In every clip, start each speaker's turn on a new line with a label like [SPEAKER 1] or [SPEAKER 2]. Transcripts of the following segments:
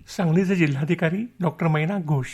[SPEAKER 1] सांगलीचे जिल्हाधिकारी डॉक्टर मैना घोष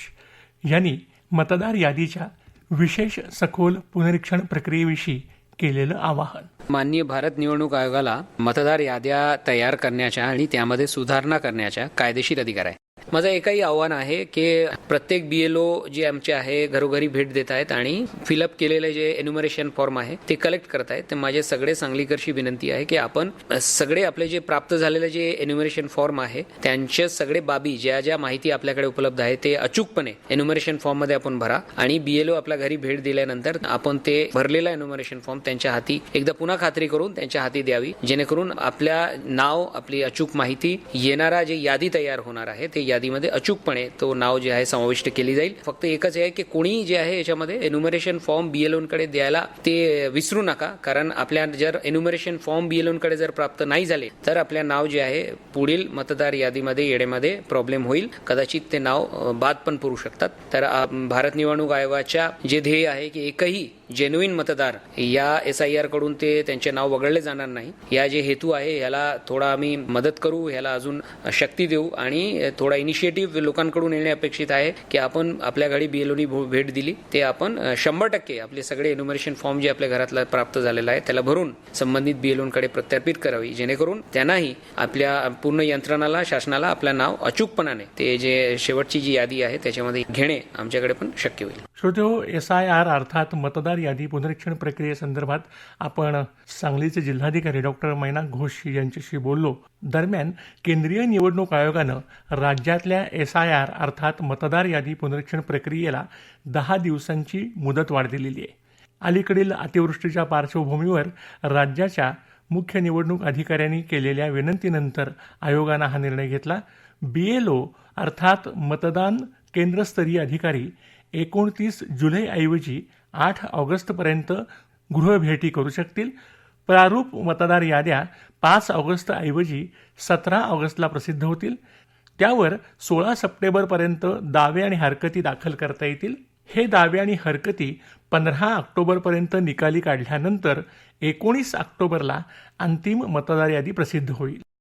[SPEAKER 1] यांनी मतदार यादीच्या विशेष सखोल पुनरीक्षण प्रक्रियेविषयी केलेलं आवाहन.
[SPEAKER 2] माननीय भारत निवडणूक आयोगाला मतदार याद्या तयार करण्याच्या आणि त्यामध्ये सुधारणा करण्याच्या कायदेशीर अधिकार आहे. माझं एकही आव्हान आहे की प्रत्येक BLO जे आमचे आहे घरोघरी भेट देत आहेत आणि फिलअप केलेले जे एन्युमरेशन फॉर्म आहे ते कलेक्ट करत आहेत. ते माझे सगळे सांगलीकरशी विनंती आहे की आपण सगळे आपले जे प्राप्त झालेले जे एन्युमरेशन फॉर्म आहे त्यांचे सगळे बाबी ज्या ज्या माहिती आपल्याकडे उपलब्ध आहे ते अचूकपणे एन्युमरेशन फॉर्म मध्ये आपण भरा आणि BLO आपल्या घरी भेट दिल्यानंतर आपण ते भरलेला एन्युमरेशन फॉर्म त्यांच्या हाती एकदा पुन्हा खात्री करून त्यांच्या हाती द्यावी, जेणेकरून आपल्या नाव आपली अचूक माहिती येणारा जे यादी तयार होणार आहे ते यादीमध्ये अचूकपणे तो नाव जे आहे समाविष्ट केली जाईल. फक्त एकच आहे की कोणी जे आहे याच्यामध्ये एन्युमरेशन फॉर्म BLOंकडे द्यायला ते विसरू नका, कारण आपल्या जर एन्युमरेशन फॉर्म BLOंकडे जर प्राप्त नाही झाले तर आपल्या नाव जे आहे पुढील मतदार यादीमध्ये येण्यामध्ये प्रॉब्लेम होईल. कदाचित ते नाव बाद पण पडू शकतात. तर भारत निवडणूक आयोगाच्या जे ध्येय आहे की एकही जेन्युइन मतदार या SIR कडून ते त्यांचे नाव वगळले जाणार नाही, या जे हेतू आहे याला थोडा आम्ही मदत करू, याला अजून शक्ती देऊ आणि थोडा इनिशिएटिव्ह लोकांकडून येणे अपेक्षित आहे की आपण आपल्या घरी BLOनी भेट दिली ते आपण 100% आपले सगळे एन्युमरेशन फॉर्म जे आपल्या घरातला प्राप्त झालेला आहे त्याला भरून संबंधित BLOंकडे प्रत्यार्पित करावी, जेणेकरून त्यांनाही आपल्या पूर्ण यंत्रणाला शासनाला आपलं नाव अचूकपणाने ते जे शेवटची जी यादी आहे त्याच्यामध्ये घेणे आमच्याकडे पण शक्य होईल.
[SPEAKER 1] श्रोतेहो, SIR अर्थात मतदार यादी पुनरीक्षण प्रक्रियेसंदर्भात आपण सांगलीचे जिल्हाधिकारी डॉक्टर मैना घोष यांच्याशी बोललो. दरम्यान केंद्रीय निवडणूक आयोगानं राज्यातल्या SIR अर्थात मतदार यादी पुनरीक्षण प्रक्रियेला 10 दिवसांची मुदतवाढ दिलेली आहे. अलीकडील अतिवृष्टीच्या पार्श्वभूमीवर राज्याच्या मुख्य निवडणूक अधिकाऱ्यांनी केलेल्या विनंतीनंतर आयोगानं हा निर्णय घेतला. BLO अर्थात मतदान केंद्रस्तरीय अधिकारी 29 जुलैऐवजी 8 ऑगस्टपर्यंत गृहभेटी करू शकतील. प्रारूप मतदार याद्या 5 ऑगस्टऐवजी 17 ऑगस्टला प्रसिद्ध होतील. त्यावर 16 सप्टेंबरपर्यंत दावे आणि हरकती दाखल करता येतील. हे दावे आणि हरकती 15 ऑक्टोबरपर्यंत निकाली काढल्यानंतर 19 ऑक्टोबरला अंतिम मतदार यादी प्रसिद्ध होईल.